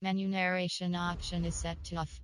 Menu narration option is set to off.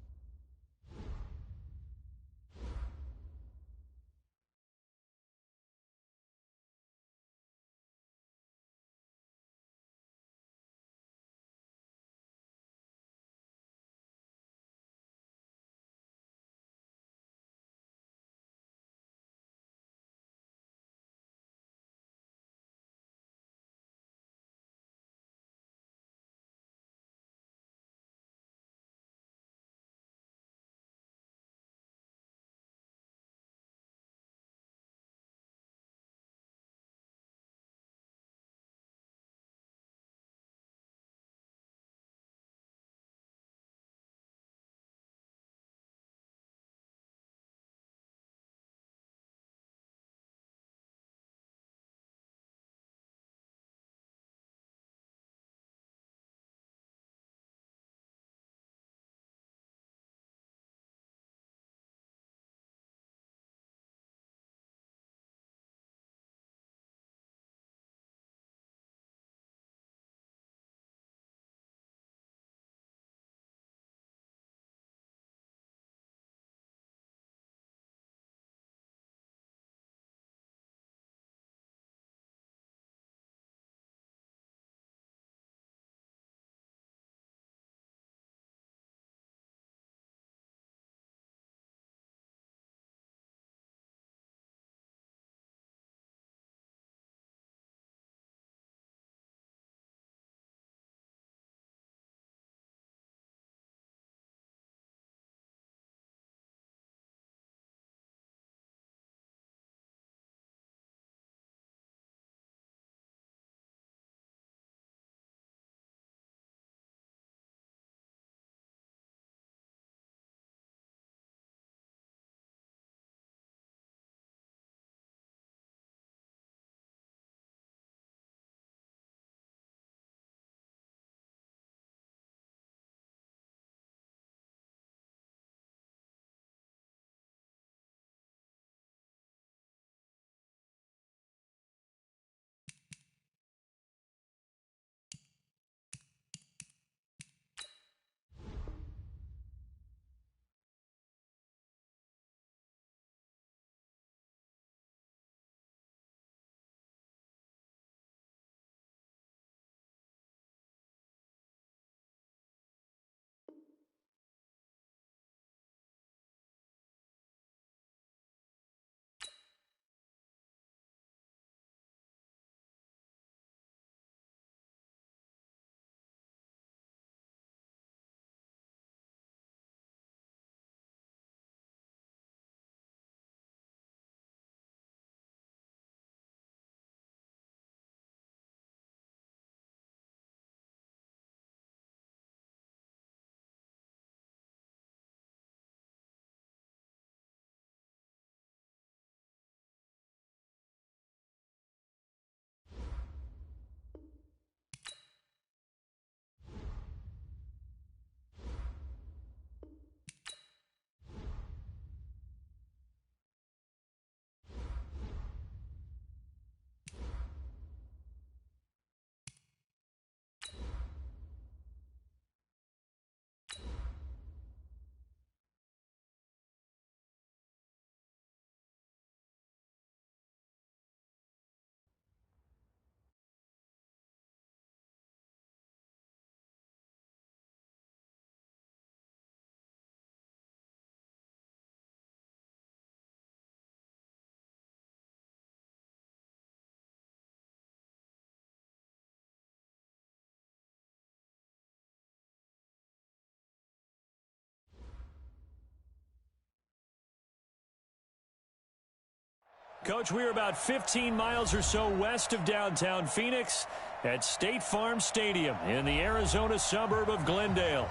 Coach, we're about 15 miles or so west of downtown Phoenix at State Farm Stadium in the Arizona suburb of Glendale.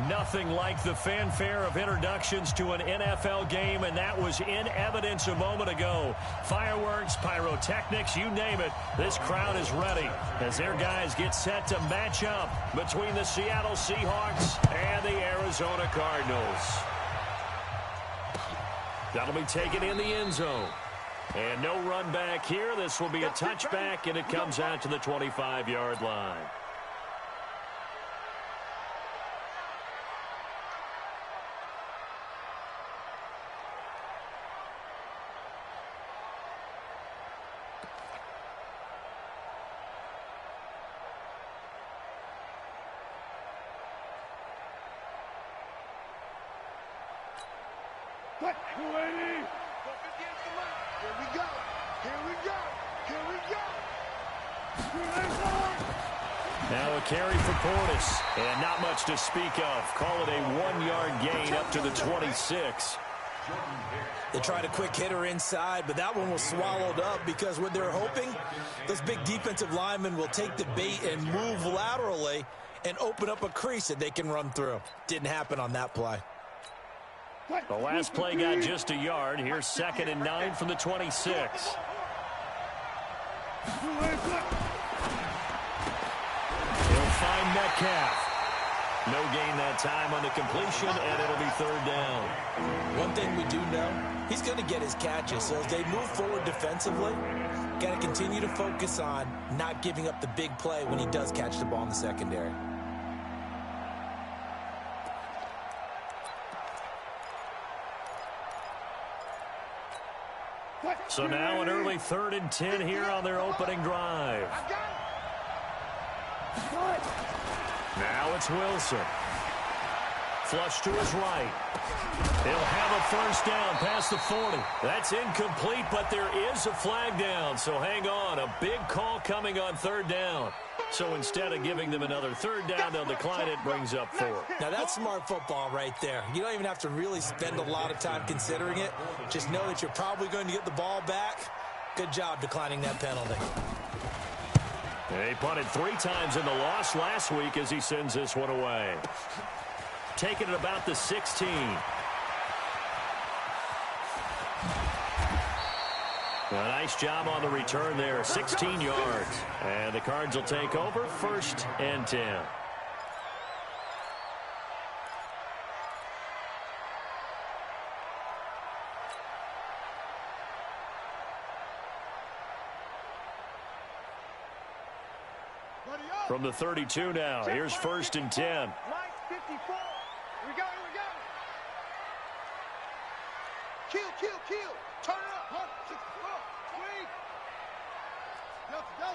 Nothing like the fanfare of introductions to an NFL game, and that was in evidence a moment ago. Fireworks, pyrotechnics, you name it. This crowd is ready as their guys get set to match up between the Seattle Seahawks and the Arizona Cardinals. That'll be taken in the end zone. And no run back here. This will be a touchback, and it comes out to the 25-yard line. Here we go. Here we go. Here we go. Now a carry for Portis, and not much to speak of. Call it a 1-yard gain up to the 26. They tried a quick hitter inside, but that one was swallowed up because what they're hoping, those big defensive linemen will take the bait and move laterally and open up a crease that they can run through. Didn't happen on that play. The last play got just a yard. Here's 2nd and 9 from the 26. He'll find Metcalf. No gain that time on the completion, and it'll be 3rd down. One thing we do know, he's going to get his catches. So as they move forward defensively, got to continue to focus on not giving up the big play when he does catch the ball in the secondary. So now an early 3rd and 10 here on their opening drive. Now it's Wilson. Flush to his right. He'll have a 1st down past the 40. That's incomplete, but there is a flag down. So hang on. A big call coming on 3rd down. So instead of giving them another 3rd down, they'll decline it. Brings up 4. Now that's smart football right there. You don't even have to really spend a lot of time considering it. Just know that you're probably going to get the ball back. Good job declining that penalty. He punted 3 times in the loss last week as he sends this one away. Taking it about the 16. A nice job on the return there, 16 yards. And the Cards will take over, 1st and 10. From the 32 now, here's 1st and 10. Mike 54. Here we go, here we go. Kill. Turn it up. Hold it. Sweet. Delta.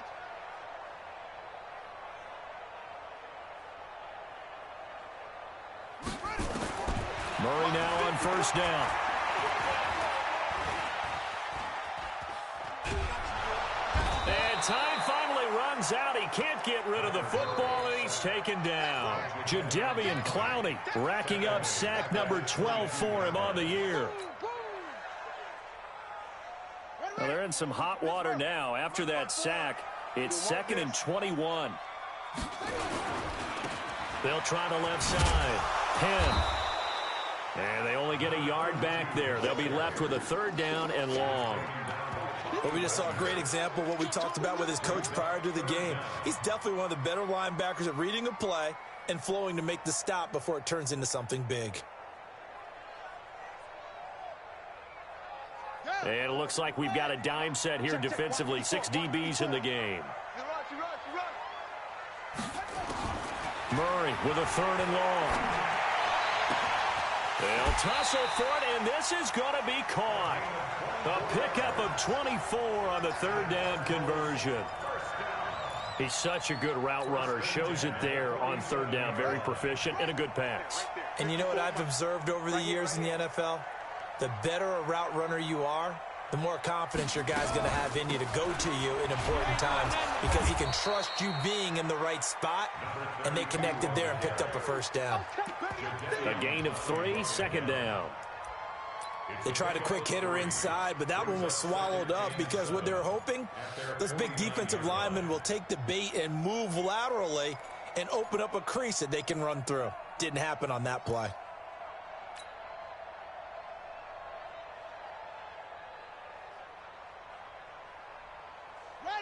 Murray now on 1st down. And time finally runs out. He can't get rid of the football, and he's taken down. Jadeveon Clowney racking up sack number 12 for him on the year. Well, they're in some hot water now. After that sack, it's 2nd and 21. They'll try the left side. Penn. And they only get a yard back there. They'll be left with a 3rd down and long. Well, we just saw a great example of what we talked about with his coach prior to the game. He's definitely one of the better linebackers at reading a play and flowing to make the stop before it turns into something big. And it looks like we've got a dime set here defensively. 6 DBs in the game. Murray with a 3rd and long. They'll tussle for it, and this is going to be caught. A pickup of 24 on the 3rd down conversion. He's such a good route runner. Shows it there on 3rd down. Very proficient and a good pass. And you know what I've observed over the years in the NFL? The better a route runner you are, the more confidence your guy's going to have in you to go to you in important times because he can trust you being in the right spot, and they connected there and picked up a 1st down. A gain of 3, 2nd down. They tried a quick hitter inside, but that one was swallowed up because what they're hoping, those big defensive linemen will take the bait and move laterally and open up a crease that they can run through. Didn't happen on that play.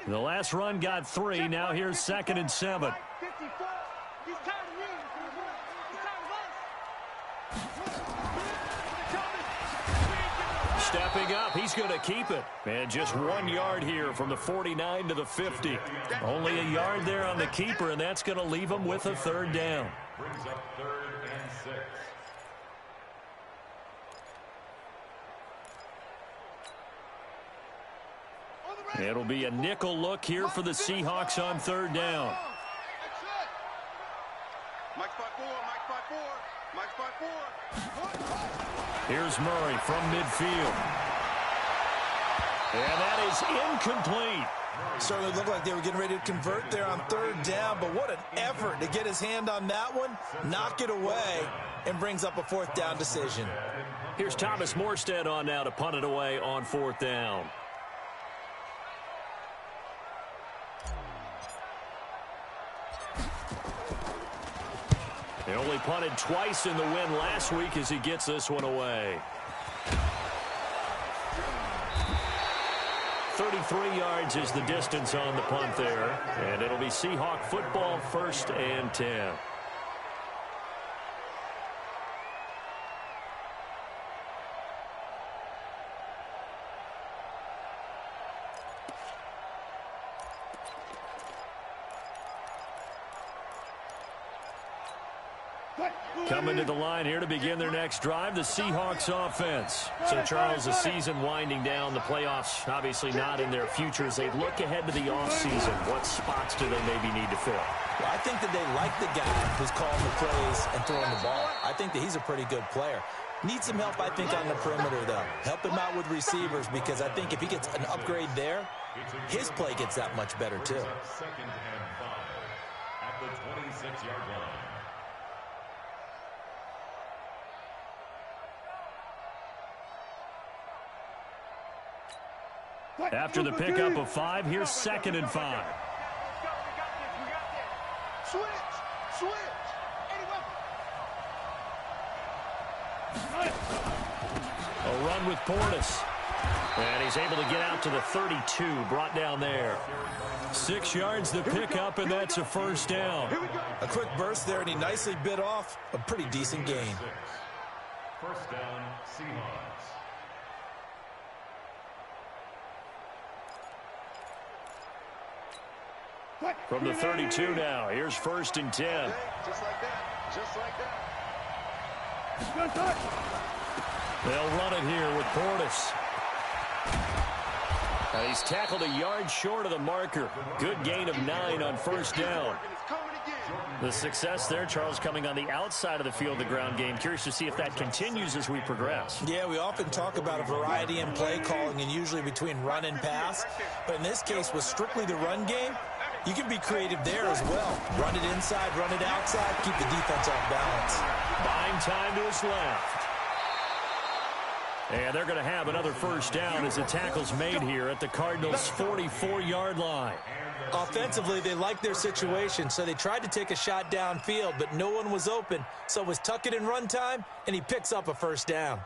The last run got 3. Now here's 2nd and 7. Stepping up, he's going to keep it. And just 1 yard here from the 49 to the 50. Only a yard there on the keeper, and that's going to leave him with a 3rd down. Brings up 3rd and 6. It'll be a nickel look here for the Seahawks on 3rd down. Here's Here's Murray from midfield. And that is incomplete. Certainly looked like they were getting ready to convert there on third down, but what an effort to get his hand on that one, knock it away, and brings up a fourth down decision. Here's Thomas Morstead on now to punt it away on fourth down. He only punted twice in the win last week as he gets this one away. 33 yards is the distance on the punt there, and it'll be Seahawk football, 1st and 10. Coming to the line here to begin their next drive, the Seahawks offense. So, Charles, the season winding down, the playoffs obviously not in their future. As they look ahead to the offseason, what spots do they maybe need to fill? Well, I think that they like the guy who's calling the plays and throwing the ball. I think that he's a pretty good player. Needs some help, I think, on the perimeter, though. Help him out with receivers, because I think if he gets an upgrade there, his play gets that much better, too. 2nd and 5 at the 26-yard line. After the pickup of 5, here's 2nd and 5. Switch. A run with Portis. And he's able to get out to the 32, brought down there. 6 yards the pickup, and that's a 1st down. A quick burst there, and he nicely bit off a pretty decent gain. 1st down, Seahawks. From the 32 now, here's 1st and 10. Just like that. Just like that. They'll run it here with Portis. And he's tackled a yard short of the marker. Good gain of 9 on 1st down. The success there, Charles, coming on the outside of the field, the ground game. Curious to see if that continues as we progress. Yeah, we often talk about a variety in play calling and usually between run and pass. But in this case, with strictly the run game, you can be creative there as well. Run it inside, run it outside, keep the defense off balance. Buying time to his left. And they're going to have another 1st down as the tackle's made here at the Cardinals' 44-yard line. Offensively, they like their situation, so they tried to take a shot downfield, but no one was open. So it was tuck it in run time, and he picks up a 1st down.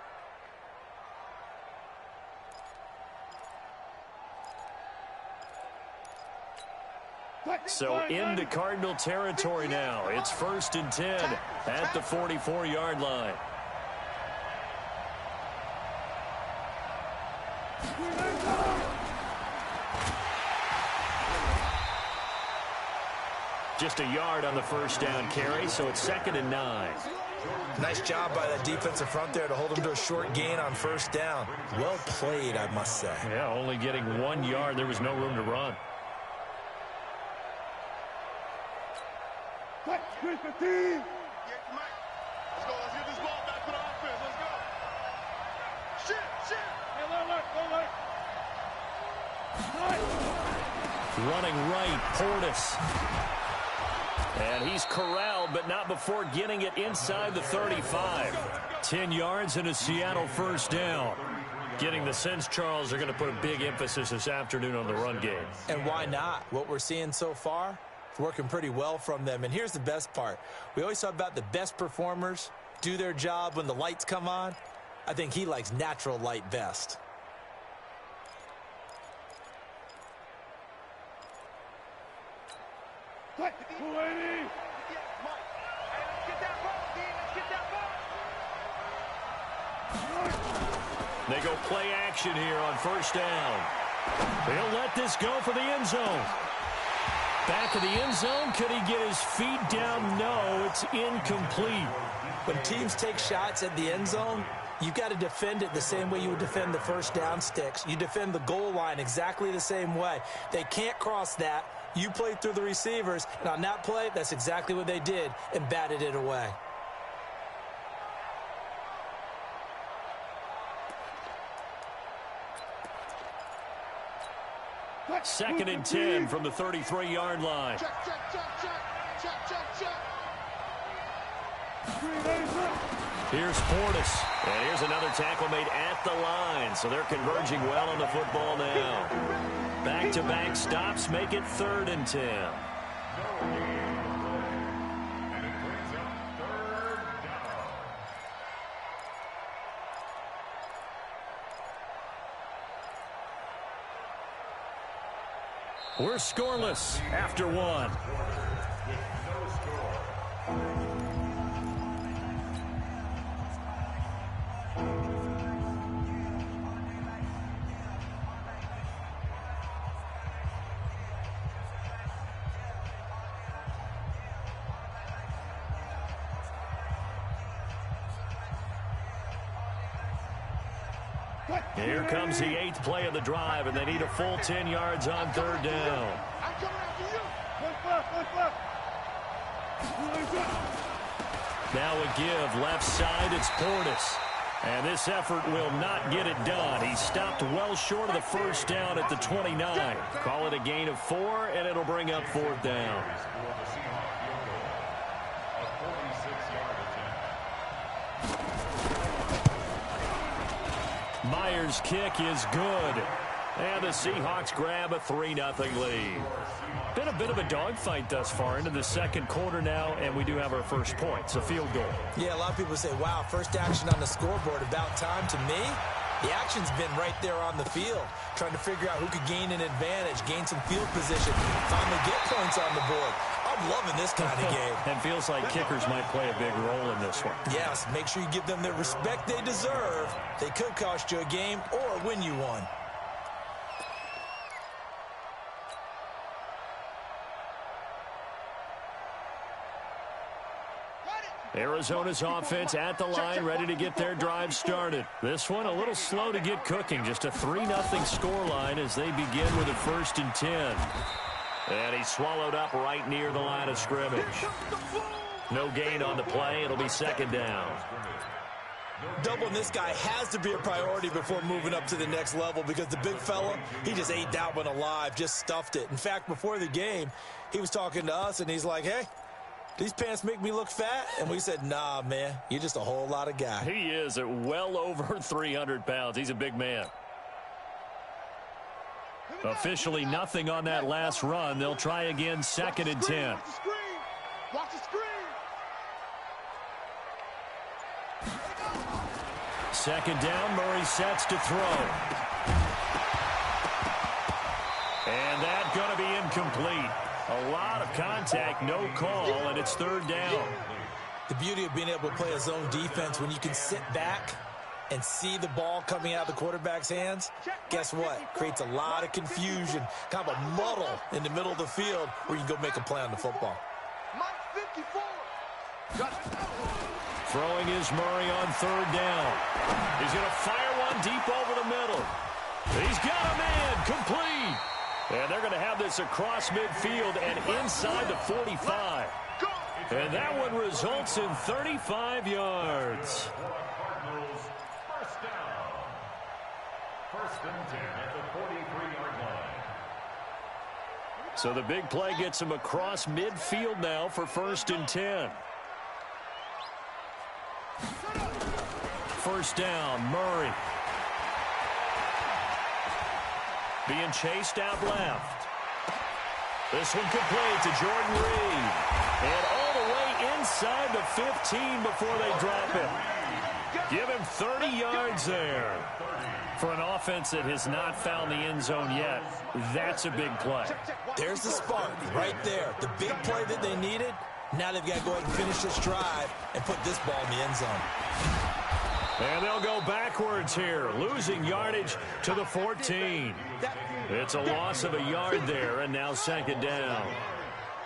So into Cardinal territory now. It's 1st and 10 at the 44-yard line. Just a yard on the 1st down carry, so it's 2nd and 9. Nice job by that defensive front there to hold him to a short gain on 1st down. Well played, I must say. Yeah, only getting 1 yard. There was no room to run. Let's go. Let's get this ball back to the offense. Let's go. Shit. Running right, Portis. And he's corralled, but not before getting it inside the 35. 10 yards and a Seattle 1st down. Getting the sense, Charles, they're going to put a big emphasis this afternoon on the run game. And why not? What we're seeing so far, it's working pretty well from them. And here's the best part. We always talk about the best performers do their job when the lights come on. I think he likes natural light best. They go play action here on 1st down. They'll let this go for the end zone. Back of the end zone. Could he get his feet down? No, it's incomplete. When teams take shots at the end zone, you've got to defend it the same way you would defend the 1st down sticks. You defend the goal line exactly the same way. They can't cross that. You play through the receivers, and on that play, that's exactly what they did and batted it away. Second and 10 from the 33-yard line. Check, check, check, check. Check, check, check. Here's Portis. And here's another tackle made at the line. So they're converging well on the football now. Back-to-back stops make it 3rd and 10. We're scoreless after one. Here comes the 8th play of the drive, and they need a full 10 yards on 3rd down. I'm coming after you. Now a give left side. It's Portis. And this effort will not get it done. He stopped well short of the first down at the 29. Call it a gain of 4, and it'll bring up 4th down. Myers' kick is good. And the Seahawks grab a 3-0 lead. Been a bit of a dogfight thus far into the second quarter now, and we do have our first point. It's a field goal. Yeah, a lot of people say, wow, first action on the scoreboard, about time. To me, the action's been right there on the field, trying to figure out who could gain an advantage, gain some field position, finally get points on the board. I'm loving this kind of game. And feels like kickers might play a big role in this one. Yes, make sure you give them the respect they deserve. They could cost you a game or win you one. Arizona's offense at the line, ready to get their drive started. This one a little slow to get cooking. Just a 3-0 scoreline as they begin with a 1st and 10. And he's swallowed up right near the line of scrimmage. No gain on the play. It'll be 2nd down. Doubling this guy has to be a priority before moving up to the next level because the big fella, he just ate that one alive, just stuffed it. In fact, before the game, he was talking to us, and he's like, hey, these pants make me look fat? And we said, nah, man, you're just a whole lot of guy. He is at well over 300 pounds. He's a big man. Officially nothing on that last run. They'll try again, 2nd and 10. Watch the screen. Watch the screen. 2nd down, Murray sets to throw. And that's going to be incomplete. A lot of contact, no call, and it's 3rd down. The beauty of being able to play a zone defense when you can sit back and see the ball coming out of the quarterback's hands, guess what? Creates a lot of confusion, kind of a muddle in the middle of the field where you can go make a play on the football. Mike 54. Throwing is Murray on 3rd down. He's going to fire one deep over the middle. He's got a man, complete. And they're going to have this across midfield and inside the 45. And that one results in 35 yards. First down. 1st and 10 at the 43-yard line. So the big play gets him across midfield now for 1st and 10. 1st down, Murray. Being chased out left. This one complete to Jordan Reed. And all the way inside the 15 before they drop him. Give him 30 yards there. For an offense that has not found the end zone yet, that's a big play. There's the spark right there. The big play that they needed. Now they've got to go ahead and finish this drive and put this ball in the end zone. And they'll go backwards here, losing yardage to the 14. It's a loss of a yard there, and now 2nd down.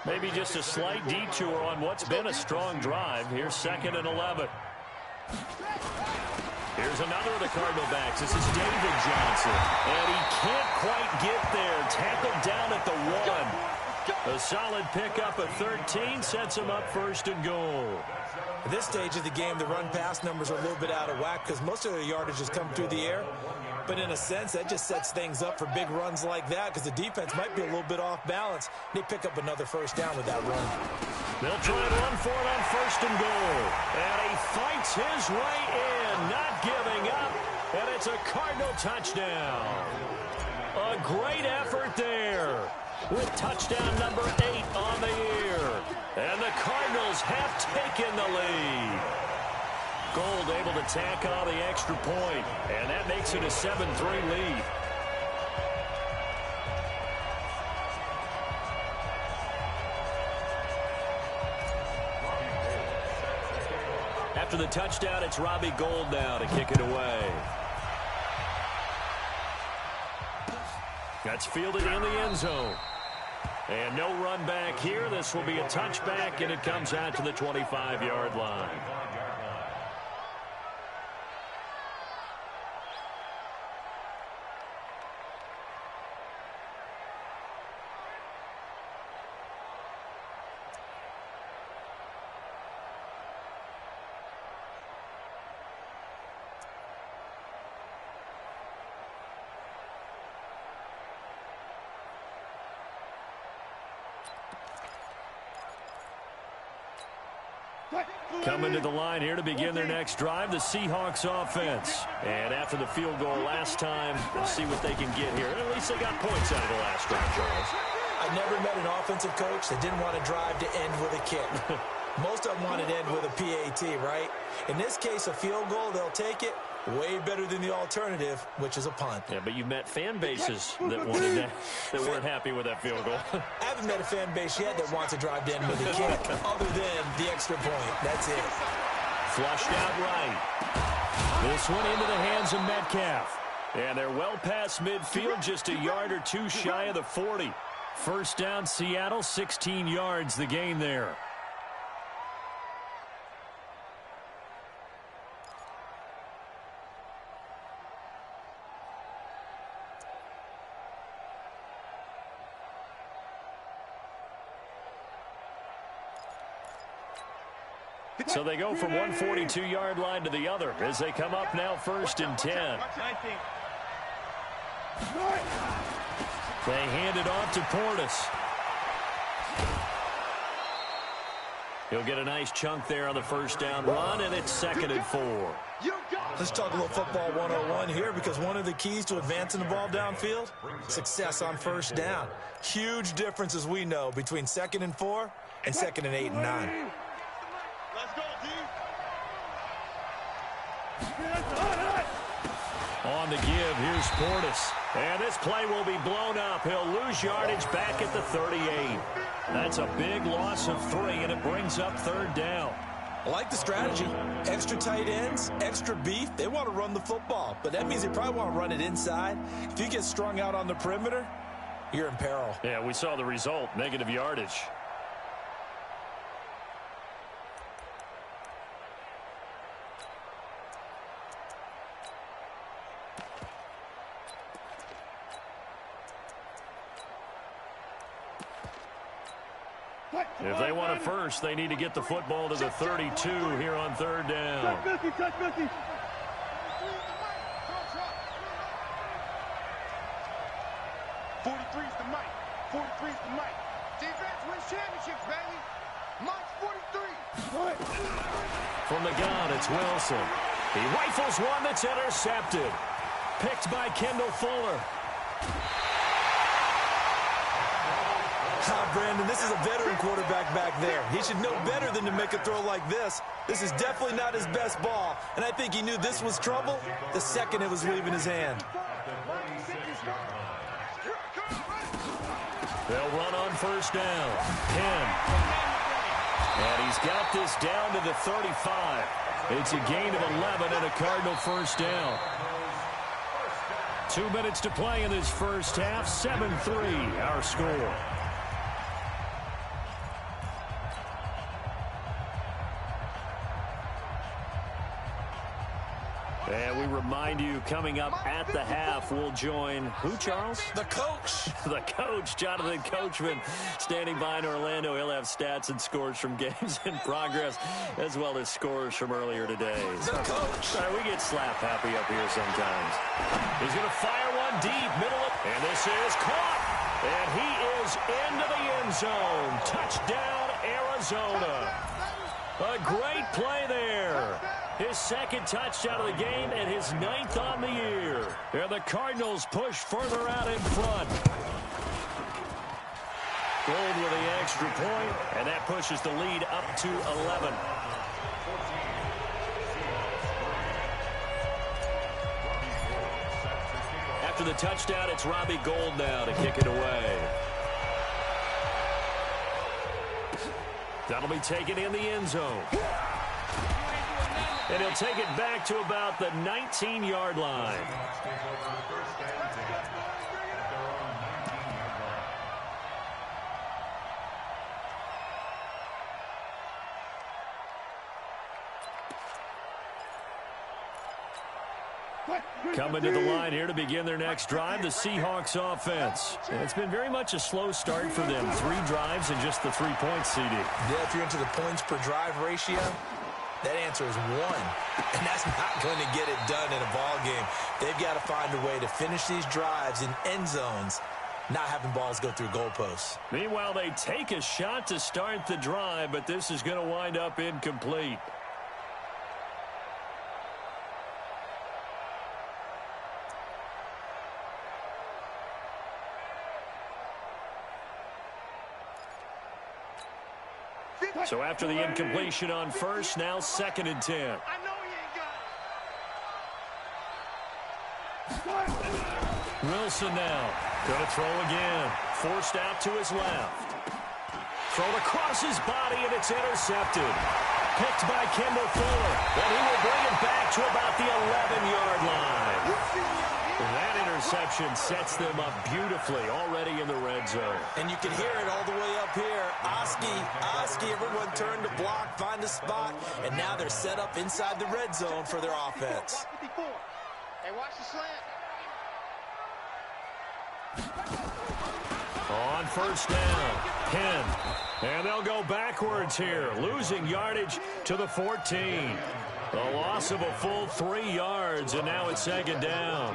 Maybe just a slight detour on what's been a strong drive. Here's 2nd and 11. Here's another of the Cardinal backs. This is David Johnson. And he can't quite get there. Tackled down at the 1. A solid pickup of 13 sets him up first and goal. At this stage of the game, the run-pass numbers are a little bit out of whack because most of their yardage has come through the air. But in a sense, that just sets things up for big runs like that because the defense might be a little bit off balance. They pick up another first down with that run. They'll try and run for it on first and goal. And he fights his way in, not giving up. And it's a Cardinal touchdown. A great effort there with touchdown number 8 on the year. And the Cardinals have taken the lead. Gold able to tack on the extra point, and that makes it a 7-3 lead. After the touchdown, it's Robbie Gould now to kick it away. That's fielded in the end zone. And no run back here. This will be a touchback, and it comes out to the 25-yard line. Coming to the line here to begin their next drive, the Seahawks offense. And after the field goal last time, we'll see what they can get here. At least they got points out of the last drive, Charles. I never met an offensive coach that didn't want to drive to end with a kick. Most of them want to end with a PAT, right? In this case, a field goal, they'll take it. Way better than the alternative, which is a punt. Yeah, but you met fan bases that wanted that, that weren't happy with that field goal. I haven't met a fan base yet that wants to drive to end with a kick, other than the extra point. That's it. Flushed out right. This one into the hands of Metcalf. And they're well past midfield, just a yard or two shy of the 40. First down, Seattle, 16 yards the gain there. So they go from one 42-yard line to the other as they come up now first and 10. They hand it off to Portis. He'll get a nice chunk there on the first down run, and it's 2nd and 4. Let's talk a little football 101 here, because one of the keys to advancing the ball downfield, success on first down. Huge difference, as we know, between 2nd and 4 and 2nd and 8 and 9. Let's go, D. On the give, here's Portis. And this play will be blown up. He'll lose yardage back at the 38. That's a big loss of 3, and it brings up 3rd down. I like the strategy. Extra tight ends, extra beef. They want to run the football, but that means they probably want to run it inside. If you get strung out on the perimeter, you're in peril. Yeah, we saw the result, negative yardage. If they want a first, they need to get the football to the 32 here on 3rd down. 43 is the mic. 43 is the mic. Defense wins championships, baby. Mike's 43. From the gun, it's Wilson. He rifles one that's intercepted. Picked by Kendall Fuller. Brandon, this is a veteran quarterback back there. He should know better than to make a throw like this. This is definitely not his best ball, and I think he knew this was trouble the second it was leaving his hand. They'll run on first down. 10. And he's got this down to the 35. It's a gain of 11 and a Cardinal first down. 2 minutes to play in this first half. 7-3 our score. And we remind you, coming up at the half, we'll join who, Charles? The coach. The coach, Jonathan Coachman, standing by in Orlando. He'll have stats and scores from games in progress, as well as scores from earlier today. The coach. Sorry, we get slap happy up here sometimes. He's going to fire one deep, middle of, and this is caught. And he is into the end zone. Touchdown, Arizona. A great play there. His second touchdown of the game and his 9th on the year. And the Cardinals push further out in front. Gold with the extra point, and that pushes the lead up to 11. After the touchdown, it's Robbie Gould now to kick it away. That'll be taken in the end zone. And he'll take it back to about the 19-yard line. Coming to the line here to begin their next drive, the Seahawks offense. And it's been very much a slow start for them. 3 drives and just the 3 points, CD. Yeah, if you're into the points per drive ratio, that answer is 1. And that's not going to get it done in a ball game. They've got to find a way to finish these drives in end zones, not having balls go through goalposts. Meanwhile, they take a shot to start the drive, but this is going to wind up incomplete. So after the incompletion on first, now 2nd and 10. I know you ain't got it. Wilson now going to throw again. Forced out to his left. Thrown across his body, and it's intercepted. Picked by Kendall Fuller. And he will bring it back to about the 11-yard line. That interception sets them up beautifully already in the red zone. And you can hear it all the way up here. Oski, everyone turn to block, find a spot, and now they're set up inside the red zone for their offense. Hey, watch the slant. On first down, Penn. And they'll go backwards here, losing yardage to the 14. A loss of a full 3 yards, and now it's 2nd down.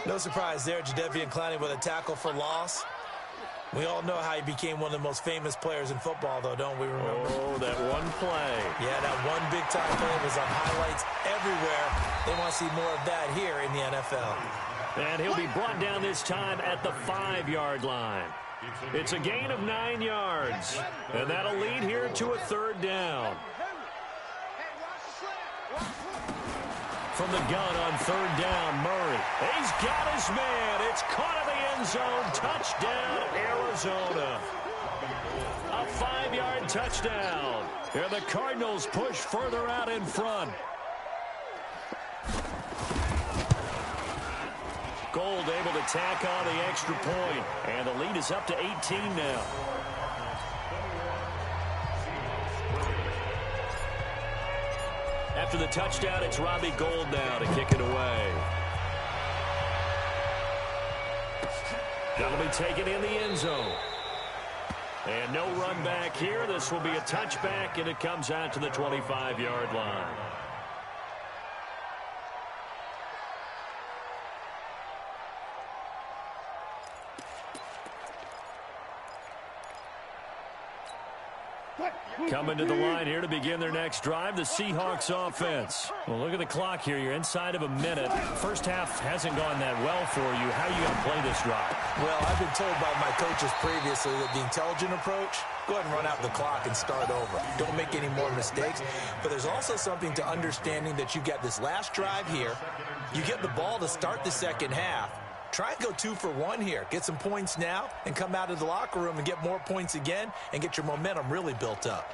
No surprise there, Jadeveon Clowney with a tackle for loss. We all know how he became one of the most famous players in football, though, don't we remember? Oh, that one play. Yeah, that one big-time play was on highlights everywhere. They want to see more of that here in the NFL. And he'll be brought down this time at the 5-yard line. It's a gain of 9 yards. And that'll lead here to a 3rd down. From the gun on 3rd down, Murray. He's got his man. It's caught in the end zone. Touchdown, Arizona. A 5-yard touchdown. And the Cardinals push further out in front. Gould able to tack on the extra point. And the lead is up to 18 now. After the touchdown, it's Robbie Gould now to kick it away. That'll be taken in the end zone. And no run back here. This will be a touchback, and it comes out to the 25-yard line. Coming to the line here to begin their next drive, the Seahawks offense. Well, look at the clock here. You're inside of a minute. First half hasn't gone that well for you. How are you going to play this drive? Well, I've been told by my coaches previously that the intelligent approach, go ahead and run out the clock and start over. Don't make any more mistakes. But there's also something to understanding that you got this last drive here. You get the ball to start the second half. Try and go 2 for 1 here. Get some points now and come out of the locker room and get more points again and get your momentum really built up.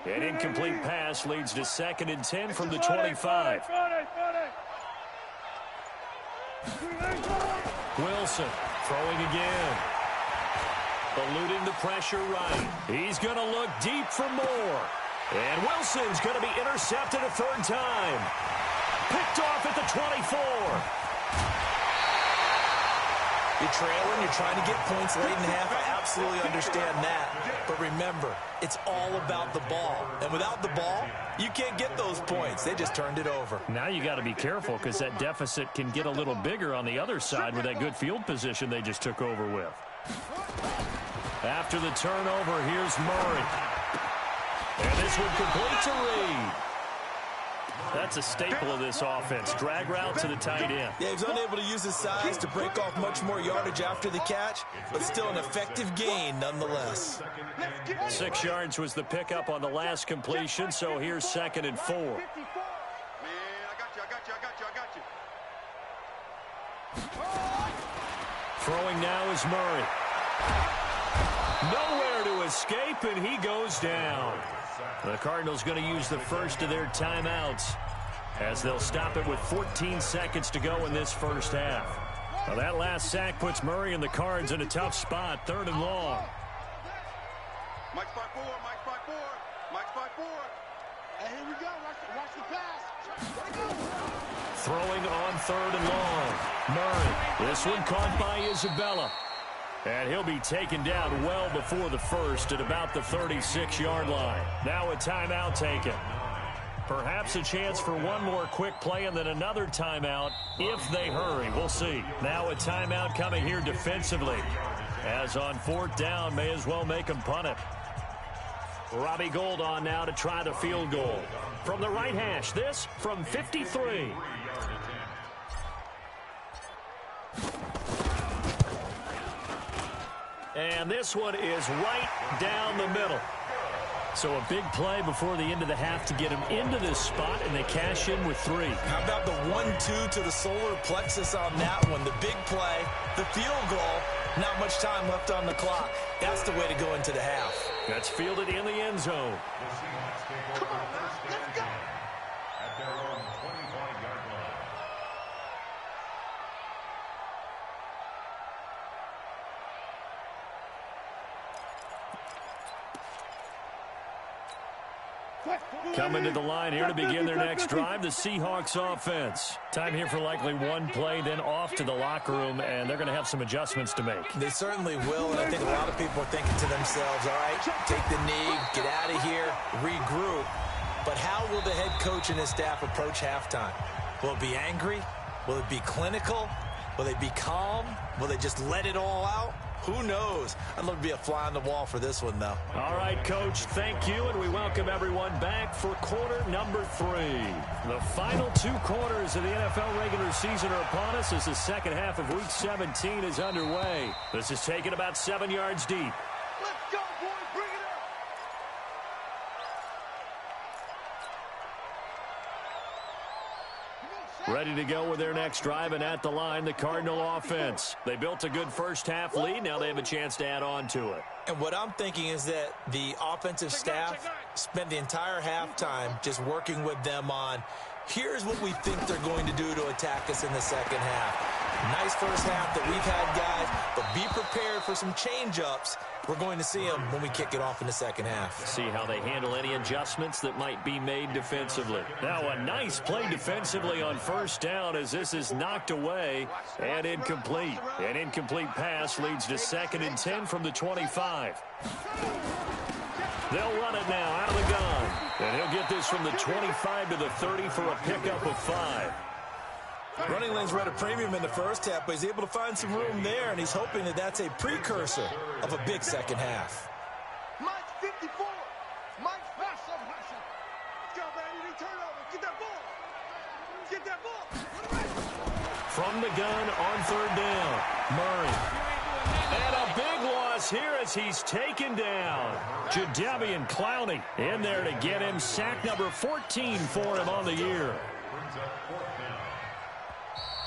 An incomplete pass leads to 2nd and 10 from the 25. Wilson throwing again. Eluding the pressure right. He's going to look deep for more. And Wilson's going to be intercepted a third time. Picked off at the 24. You're trailing, you're trying to get points late in the half. I absolutely understand that. But remember, it's all about the ball. And without the ball, you can't get those points. They just turned it over. Now you got to be careful because that deficit can get a little bigger on the other side with that good field position they just took over with. After the turnover, here's Murray. And this one complete to Reed. That's a staple of this offense. Drag route to the tight end. Yeah, he's unable to use his size to break off much more yardage after the catch, but still an effective gain nonetheless. 6 yards was the pickup on the last completion, so here's 2nd and 4. Man, I got you. Throwing now is Murray. Nowhere to escape, and he goes down. The Cardinals going to use the first of their timeouts as they'll stop it with 14 seconds to go in this first half. Well, that last sack puts Murray and the Cards in a tough spot, 3rd and long. Mike's 5-4, Mike's 5-4, Mike's 5-4. And here we go, watch the pass. Throwing on 3rd and long. Murray, this one caught by Isabella. And he'll be taken down well before the first at about the 36-yard line. Now a timeout taken. Perhaps a chance for one more quick play and then another timeout if they hurry. We'll see. Now a timeout coming here defensively. As on 4th down, may as well make him punt it. Robbie Gould on now to try the field goal. From the right hash, this from 53. And this one is right down the middle. So a big play before the end of the half to get him into this spot, and they cash in with 3. How about the 1-2 to the solar plexus on that one? The big play, the field goal, not much time left on the clock. That's the way to go into the half. That's fielded in the end zone. Come on, man, let's go. At their own 25-yard line. Coming to the line here to begin their next drive, the Seahawks offense. Time here for likely one play, then off to the locker room, and they're going to have some adjustments to make. They certainly will, and I think a lot of people are thinking to themselves, all right, take the knee, get out of here, regroup. But how will the head coach and his staff approach halftime? Will it be angry? Will it be clinical? Will they be calm? Will they just let it all out? Who knows? I'd love to be a fly on the wall for this one, though. All right, Coach, thank you, and we welcome everyone back for quarter number 3. The final 2 quarters of the NFL regular season are upon us as the second half of Week 17 is underway. This is taken about 7 yards deep. Let's go, boys, bring it up. Ready to go with their next drive, and at the line, the Cardinal offense. They built a good first-half lead. Now they have a chance to add on to it. And what I'm thinking is that the offensive staff spent the entire halftime just working with them on, here's what we think they're going to do to attack us in the second half. Nice first half that we've had, guys, but be prepared for some change-ups. We're going to see them when we kick it off in the second half. See how they handle any adjustments that might be made defensively. Now a nice play defensively on first down as this is knocked away and incomplete. An incomplete pass leads to 2nd and 10 from the 25. They'll run it now out of the gun. And he'll get this from the 25 to the 30 for a pickup of 5. Running lanes were at a premium in the first half, but he's able to find some room there, and he's hoping that that's a precursor of a big second half. Mike's 54. Mike's pressure. Let's go, baby. Turnover. Get that ball. Get that ball. From the gun on 3rd down, Murray. And a big loss here as he's taken down. Jadeveon Clowney in there to get him. Sack number 14 for him on the year.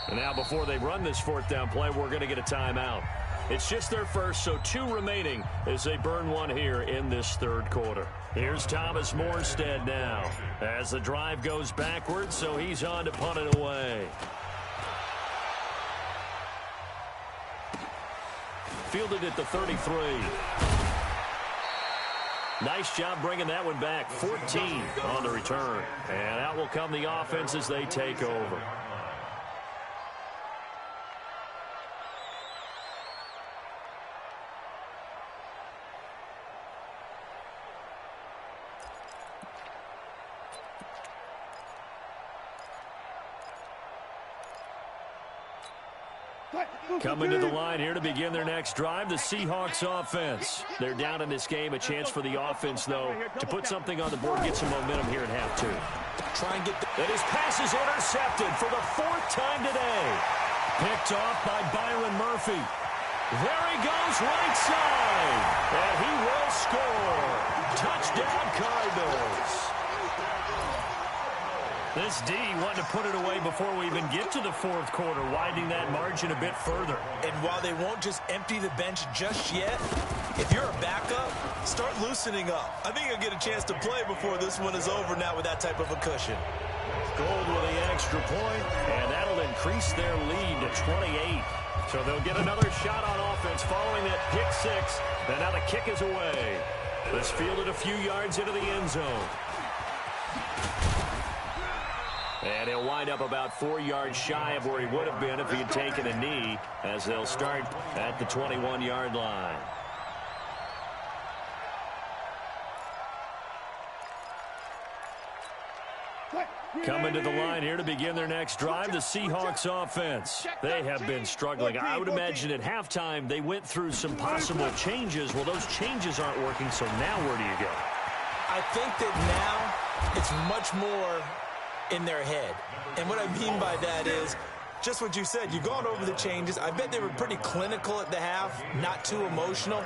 And now before they run this 4th down play, we're going to get a timeout. It's just their first, so 2 remaining as they burn one here in this 3rd quarter. Here's Thomas Morstead now as the drive goes backwards, so he's on to punt it away. fielded at the 33. Nice job bringing that one back. 14 on the return. And out will come the offense as they take over. Coming to the line here to begin their next drive, the Seahawks offense. They're down in this game. A chance for the offense, though, to put something on the board, get some momentum here at half two. Try and get And his pass is intercepted for the 4th time today. Picked off by Byron Murphy. There he goes, right side. And he will score. Touchdown, Cardinals. This D wanted to put it away before we even get to the 4th quarter, widening that margin a bit further. And while they won't just empty the bench just yet, if you're a backup, start loosening up. I think you'll get a chance to play before this one is over now with that type of a cushion. Gold with the extra point, and that'll increase their lead to 28. So they'll get another shot on offense following that pick 6. And now the kick is away. This fielded a few yards into the end zone. And he'll wind up about 4 yards shy of where he would have been if he had taken a knee, as they'll start at the 21-yard line. Coming to the line here to begin their next drive, the Seahawks offense. They have been struggling. I would imagine at halftime they went through some possible changes. Well, those changes aren't working, so now where do you go? I think that now it's much more in their head. And what I mean by that is just what you said. You've gone over the changes. I bet they were pretty clinical at the half, not too emotional.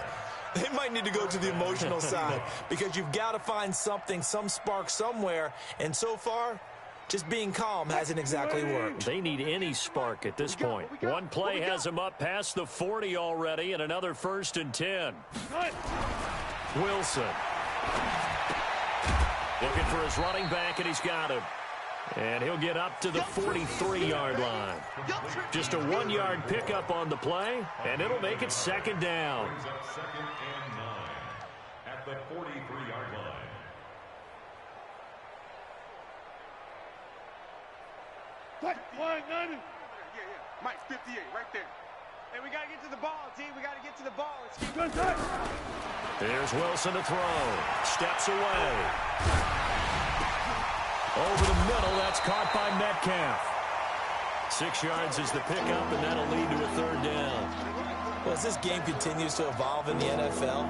They might need to go to the emotional side because you've got to find something, some spark somewhere. And so far, just being calm hasn't exactly worked. They need any spark at this point. One play has him up past the 40 already, and another 1st and 10. Wilson. Looking for his running back, and he's got him. And he'll get up to the 43-yard line. Just a 1-yard pickup on the play, and it'll make it 2nd down. Second and 9 at the 43-yard line. Yeah. Mike, 58, right there. Hey, we got to get to the ball, T. We got to get to the ball. Let's keep going. Here's Wilson to throw. Steps away. Over the middle, that's caught by Metcalf. 6 yards is the pickup, and that'll lead to a 3rd down. Well, as this game continues to evolve in the NFL,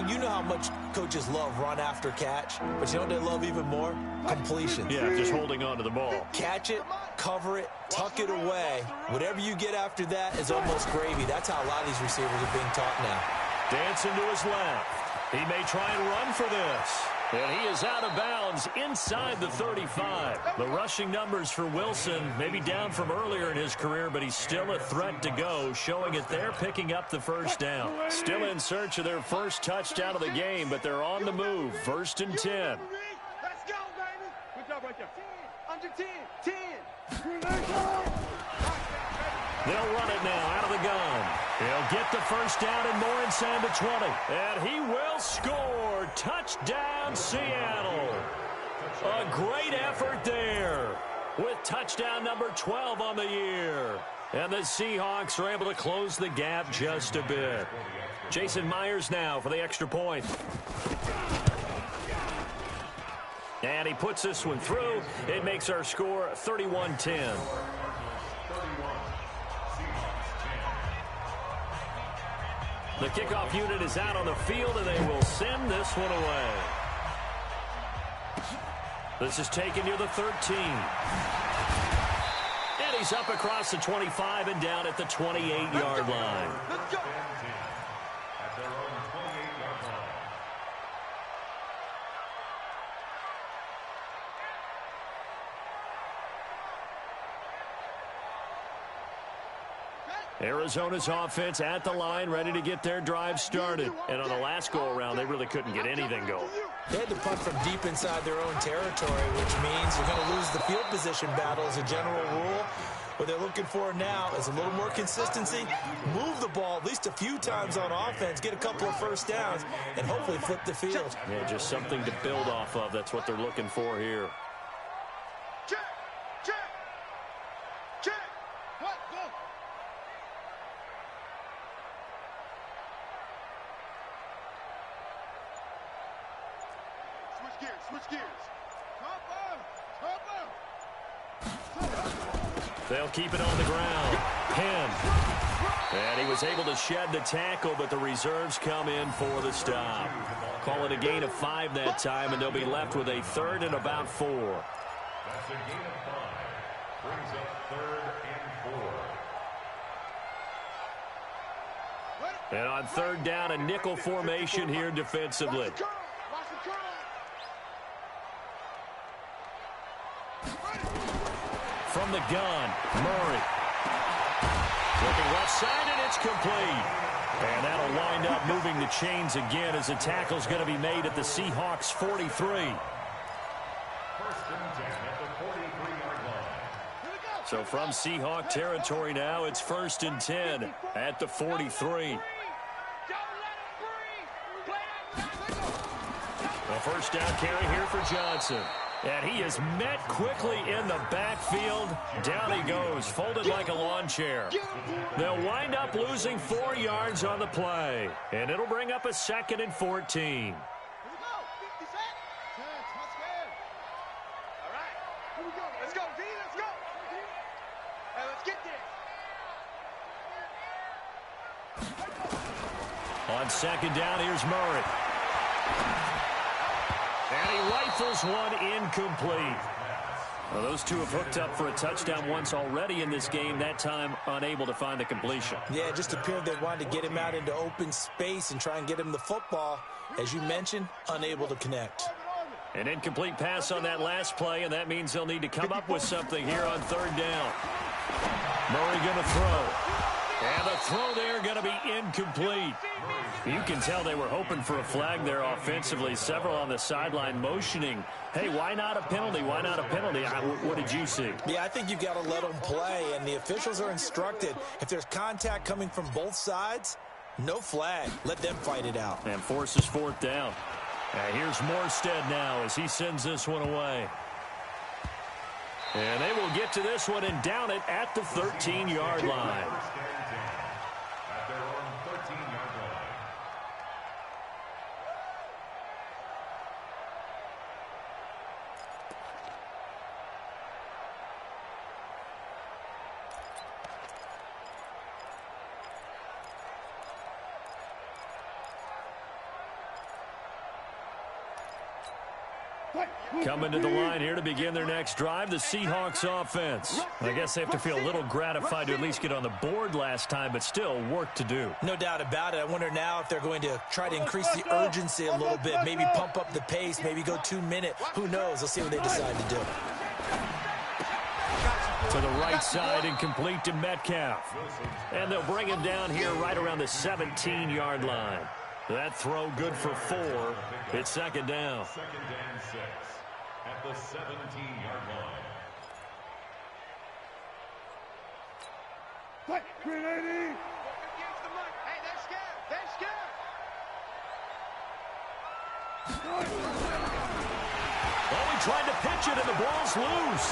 you know how much coaches love run after catch, but you know what they love even more? Completion. Yeah, just holding on to the ball. Catch it, cover it, tuck it away. Whatever you get after that is almost gravy. That's how a lot of these receivers are being taught now. Dancing to his left. He may try and run for this. And he is out of bounds inside the 35. The rushing numbers for Wilson may be down from earlier in his career, but he's still a threat to go, showing it there, picking up the 1st down. Still in search of their first touchdown of the game, but they're on the move. 1st and 10. Let's go, baby. Good job right there. 10. Under 10. 10. They'll run it now out of the gun. He'll get the 1st down and more inside the 20. And he will score. Touchdown, Seattle. A great effort there with touchdown number 12 on the year. And the Seahawks are able to close the gap just a bit. Jason Myers now for the extra point. And he puts this one through. It makes our score 31-10. The kickoff unit is out on the field, and they will send this one away. This is taken near the 13. And he's up across the 25 and down at the 28-yard line. Let's go. At their own 28-yard line. Arizona's offense at the line, ready to get their drive started. And on the last go-around, they really couldn't get anything going. They had to punt from deep inside their own territory, which means you're going to lose the field position battle as a general rule. What they're looking for now is a little more consistency, move the ball at least a few times on offense, get a couple of first downs, and hopefully flip the field. Yeah, just something to build off of. That's what they're looking for here. Check, check, check. What? Go. Switch gears, switch gears. They'll keep it on the ground. Penn. And he was able to shed the tackle, but the reserves come in for the stop. Call it a gain of 5 that time, and they'll be left with a 3rd and about 4. That's a gain of 5. Brings up 3rd and 4. And on 3rd down, a nickel formation here defensively. From the gun, Murray. Looking left side, and it's complete. And that'll wind up moving the chains again as the tackle's going to be made at the Seahawks 43. 1st and 10 at the 43-yard line. So from Seahawk territory now, it's 1st and 10 at the 43. A 1st down carry here for Johnson. And he is met quickly in the backfield. Down he goes, folded like a lawn chair. They'll wind up losing 4 yards on the play. And it'll bring up a 2nd and 14. Let's go, V, let's go. Hey, let's get there. On 2nd down, here's Murray. And he rifles one incomplete. Well, those two have hooked up for a touchdown once already in this game, that time unable to find the completion. Yeah, it just appeared they wanted to get him out into open space and try and get him the football. As you mentioned, unable to connect. An incomplete pass on that last play, and that means they'll need to come up with something here on 3rd down. Murray going to throw. And the throw there going to be incomplete. You can tell they were hoping for a flag there offensively. Several on the sideline motioning, hey, why not a penalty? Why not a penalty? What did you see? Yeah, I think you've got to let them play, and the officials are instructed. If there's contact coming from both sides, no flag. Let them fight it out. And forces 4th down. And here's Morstead now as he sends this one away. And they will get to this one and down it at the 13-yard line. At their own 13-yard line. Coming to the line here to begin their next drive, the Seahawks offense. I guess they have to feel a little gratified to at least get on the board last time, but still work to do. No doubt about it. I wonder now if they're going to try to increase the urgency a little bit, maybe pump up the pace, maybe go 2-minute. Who knows? Let's see what they decide to do. To the right side and complete to Metcalf. And they'll bring him down here right around the 17-yard line. That throw good for 4. It's 2nd down. 2nd and 6 at the 17-yard line. Hey, they're scared. They're scared. Oh, he tried to pitch it, and the ball's loose.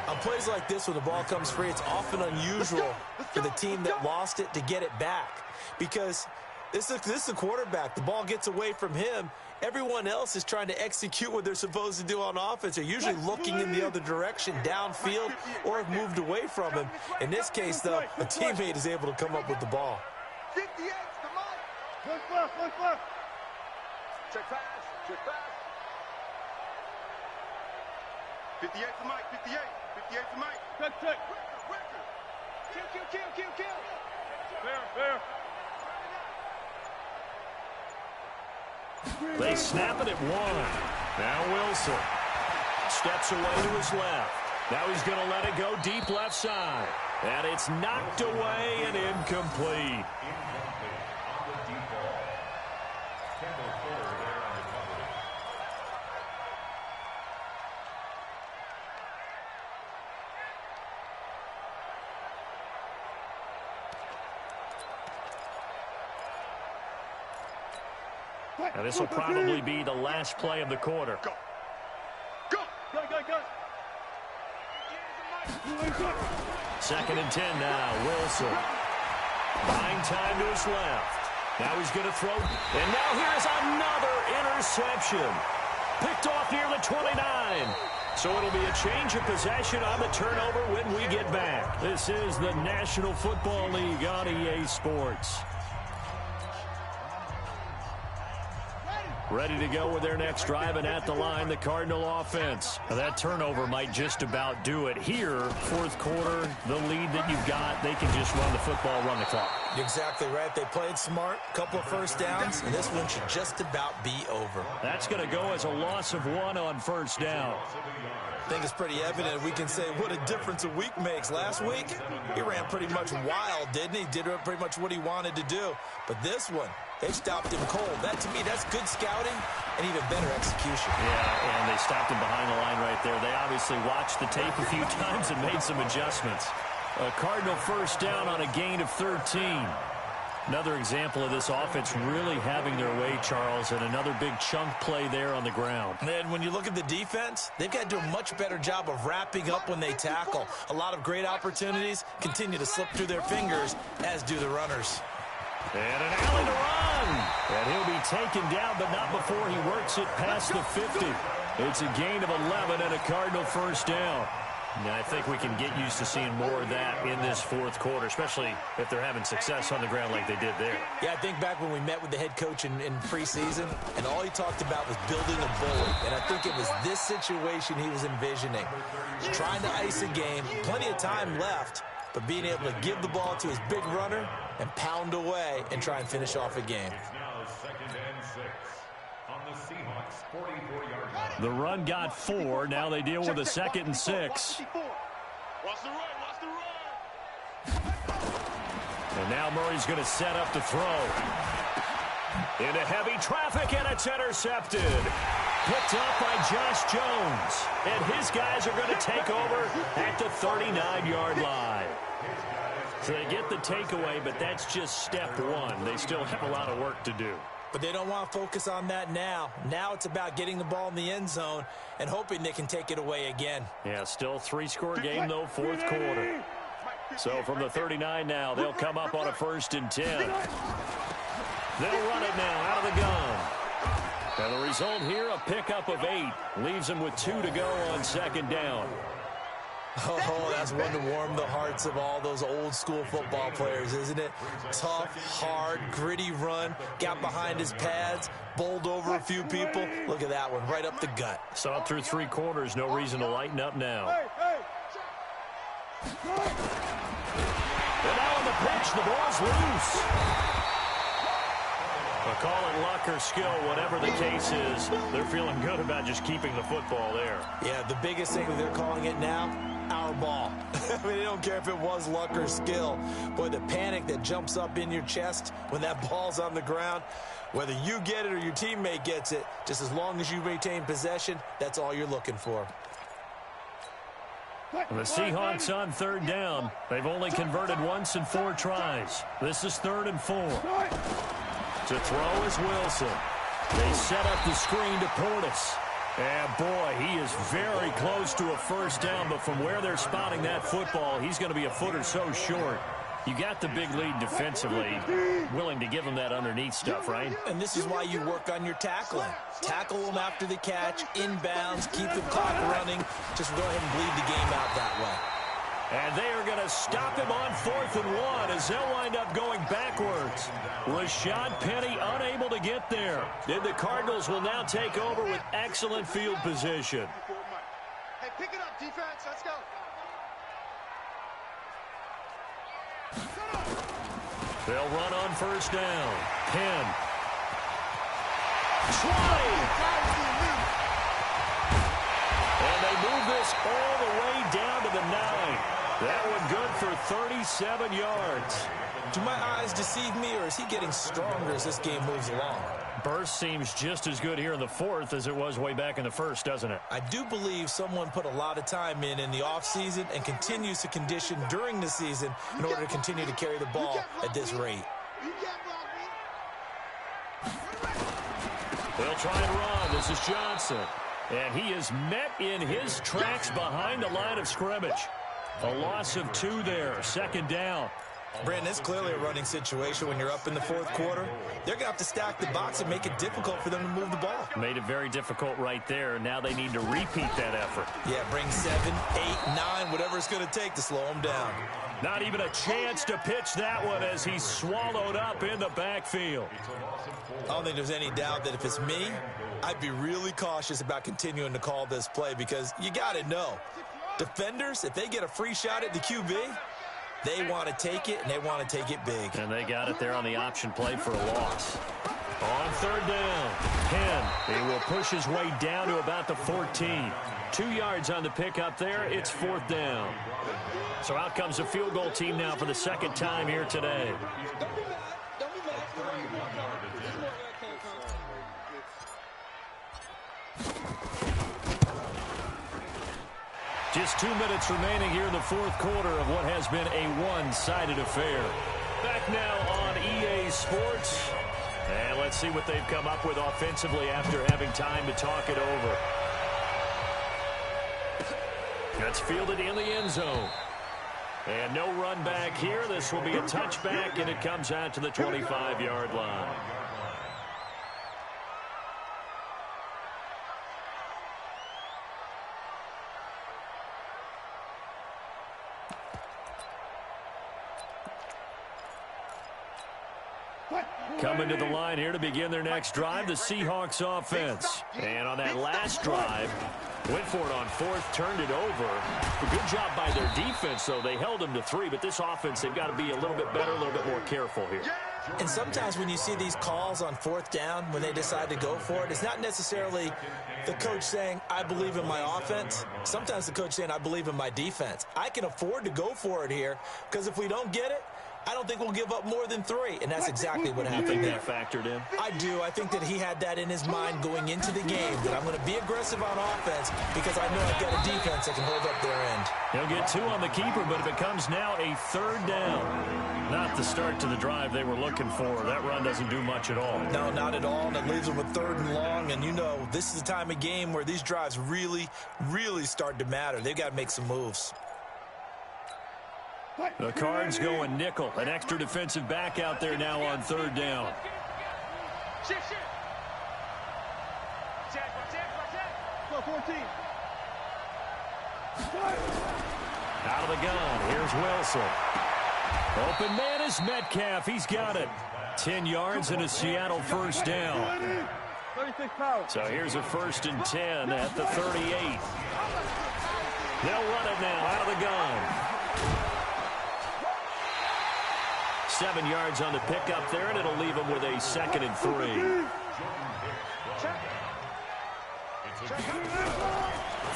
On plays like this, when the ball comes free, it's often unusual for the team that lost it to get it back. Because this is the quarterback. The ball gets away from him. Everyone else is trying to execute what they're supposed to do on offense. They're usually looking in the other direction, downfield, or have moved away from him. In this case, though, a teammate is able to come up with the ball. 58 to Mike. Look left. Check fast. 58 to Mike. 58 to Mike. Check. Kill. Fair. They snap it at 1. Now Wilson steps away to his left. Now he's going to let it go deep left side. And it's knocked away and incomplete. On the deep ball. Kendall Fuller there on the coverage. Now this will probably be the last play of the quarter. Go. Go. Go, go, go. 2nd and 10 now. Wilson. Buying time to his left. Now he's going to throw. And now here's another interception. Picked off near the 29. So it'll be a change of possession on the turnover when we get back. This is the National Football League on EA Sports. Ready to go with their next drive, and at the line, the Cardinal offense. Now that turnover might just about do it. Here, 4th quarter, the lead that you've got, they can just run the football, run the clock. You're exactly right. They played smart, couple of first downs, and this one should just about be over. That's going to go as a loss of 1 on first down. I think it's pretty evident. We can say what a difference a week makes. Last week, he ran pretty much wild, didn't he? Did pretty much what he wanted to do. But this one, they stopped him cold. That, to me, that's good scouting and even better execution. Yeah, and they stopped him behind the line right there. They obviously watched the tape a few times and made some adjustments. A Cardinal first down on a gain of 13. Another example of this offense really having their way, Charles, and another big chunk play there on the ground. And when you look at the defense, they've got to do a much better job of wrapping up when they tackle. A lot of great opportunities continue to slip through their fingers, as do the runners. And an alley to run. And he'll be taken down, but not before he works it past the 50. It's a gain of 11 and a Cardinal first down. Now, I think we can get used to seeing more of that in this 4th quarter, especially if they're having success on the ground like they did there. Yeah, I think back when we met with the head coach in preseason, and all he talked about was building a bully. And I think it was this situation he was envisioning. Trying to ice a game, plenty of time left, but being able to give the ball to his big runner and pound away and try and finish off a game. It's now 2nd and 6 on the Seahawks 44-yard line. The run got 4. Now they deal with a 2nd and 6. Watch the run. Watch the run. And now Murray's going to set up to throw. Into heavy traffic, and it's intercepted. Picked up by Josh Jones. And his guys are going to take over at the 39-yard line. So they get the takeaway, but that's just step 1. They still have a lot of work to do. But they don't want to focus on that now. Now it's about getting the ball in the end zone and hoping they can take it away again. Yeah, still 3-score game, though, 4th quarter. So from the 39 now, they'll come up on a 1st and 10. They'll run it now out of the gun. And the result here, a pickup of 8. Leaves them with 2 to go on 2nd down. Oh, that's one to warm the hearts of all those old school football players, isn't it? Tough, hard, gritty run. Got behind his pads, bowled over a few people. Look at that one, right up the gut. Saw it through 3 quarters. No reason to lighten up now. And now on the pitch, the ball's loose. But call it luck or skill, whatever the case is, they're feeling good about just keeping the football there. Yeah, the biggest thing that they're calling it now, our ball. I mean, they don't care if it was luck or skill. Boy, the panic that jumps up in your chest when that ball's on the ground, whether you get it or your teammate gets it, just as long as you retain possession, that's all you're looking for. And the Seahawks on 3rd down. They've only converted once in 4 tries. This is 3rd and 4. To throw is Wilson. They set up the screen to Portis. And boy, he is very close to a first down, but from where they're spotting that football, he's going to be a foot or so short. You got the big lead defensively, willing to give him that underneath stuff, right? And this is why you work on your tackling. Tackle them after the catch, inbounds, keep the clock running. Just go ahead and bleed the game out that way. And they are going to stop him on 4th and 1 as they'll wind up going backwards. Rashad Penny unable to get there. And the Cardinals will now take over with excellent field position. Hey, pick it up, defense. Let's go. They'll run on 1st down. Penn. 20. And they move this all the way down to the 9. That one good for 37 yards. Do my eyes deceive me, or is he getting stronger as this game moves along? Burst seems just as good here in the 4th as it was way back in the 1st, doesn't it? I do believe someone put a lot of time in the offseason and continues to condition during the season in order to continue to carry the ball at this rate. They'll try and run. This is Johnson. And he is met in his tracks behind the line of scrimmage. A loss of 2 there. Second down. Brandon, it's clearly a running situation when you're up in the fourth quarter. They're going to have to stack the box and make it difficult for them to move the ball. Made it very difficult right there. Now they need to repeat that effort. Yeah, bring 7, 8, 9, whatever it's going to take to slow them down. Not even a chance to pitch that one as he's swallowed up in the backfield. I don't think there's any doubt that if it's me, I'd be really cautious about continuing to call this play because you got to know, defenders, if they get a free shot at the QB, they want to take it, and they want to take it big. And they got it there on the option play for a loss. On third down, Penn. He will push his way down to about the 14. 2 yards on the pickup there. It's fourth down. So out comes the field goal team now for the second time here today. Just 2 minutes remaining here in the fourth quarter of what has been a one-sided affair. Back now on EA Sports. And let's see what they've come up with offensively after having time to talk it over. That's fielded in the end zone. And no run back here. This will be a touchback, and it comes out to the 25-yard line. Coming to the line here to begin their next drive, the Seahawks offense. And on that last drive, went for it on fourth, turned it over. A good job by their defense, though. They held them to 3, but this offense, they've got to be a little bit better, a little bit more careful here. And sometimes when you see these calls on fourth down, when they decide to go for it, it's not necessarily the coach saying, I believe in my offense. Sometimes the coach saying, I believe in my defense. I can afford to go for it here because if we don't get it, I don't think we'll give up more than 3, and that's exactly what happened there. Factored in? I do. I think that he had that in his mind going into the game, that I'm going to be aggressive on offense because I know I've got a defense that can hold up their end. He'll get 2 on the keeper, but it becomes now a third down. Not the start to the drive they were looking for. That run doesn't do much at all. No, not at all, and it leaves them with 3rd and long, and you know, this is the time of game where these drives really, really start to matter. They've got to make some moves. The Cards going nickel. An extra defensive back out there now on third down. Go 14. Out of the gun. Here's Wilson. Open man is Metcalf. He's got it. 10 yards and a Seattle first down. 36 power. So here's a 1st and 10 at the 38. They'll run it now out of the gun. 7 yards on the pickup there, and it'll leave them with a 2nd and 3.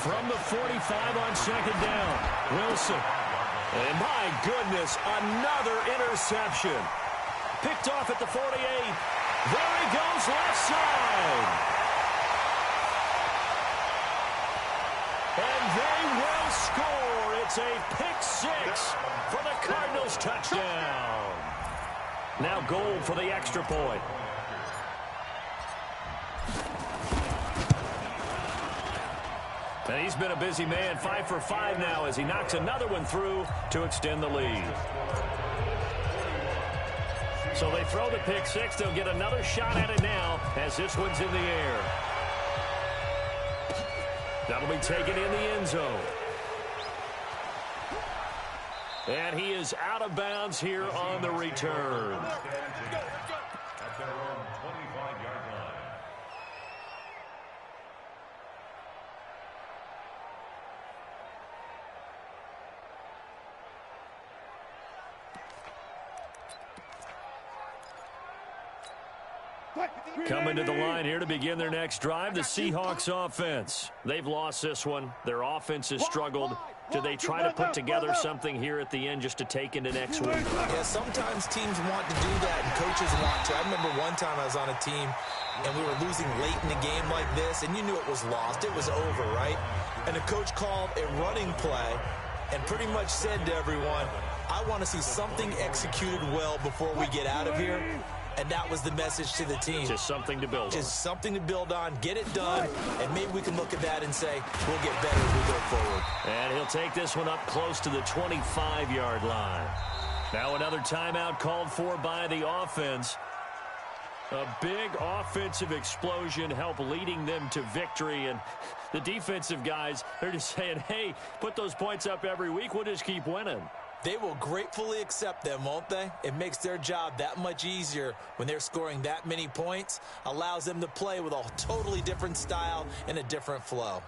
From the 45 on 2nd down, Wilson. And my goodness, another interception. Picked off at the 48. There he goes, left side. And they will score. It's a pick 6 for the Cardinals touchdown. Now goal for the extra point. And he's been a busy man, 5 for 5 now as he knocks another one through to extend the lead. So they throw the pick 6. They'll get another shot at it now as this one's in the air. That'll be taken in the end zone. And he is out of bounds here on the return. At their own 25-yard line. Coming to the line here to begin their next drive, the Seahawks offense. They've lost this one. Their offense has struggled. Do they try to put together something here at the end just to take into next week? Yeah, sometimes teams want to do that, and coaches want to. I remember one time I was on a team, and we were losing late in a game like this, and you knew it was lost. It was over, right? And the coach called a running play and pretty much said to everyone, I want to see something executed well before we get out of here. and that was the message to the team. Just something to build on. Just something to build on, get it done, and maybe we can look at that and say, we'll get better as we go forward. And he'll take this one up close to the 25-yard line. Now another timeout called for by the offense. A big offensive explosion helped leading them to victory. And the defensive guys, they're just saying, hey, put those points up every week. We'll just keep winning. They will gratefully accept them, won't they? It makes their job that much easier when they're scoring that many points. Allows them to play with a totally different style and a different flow.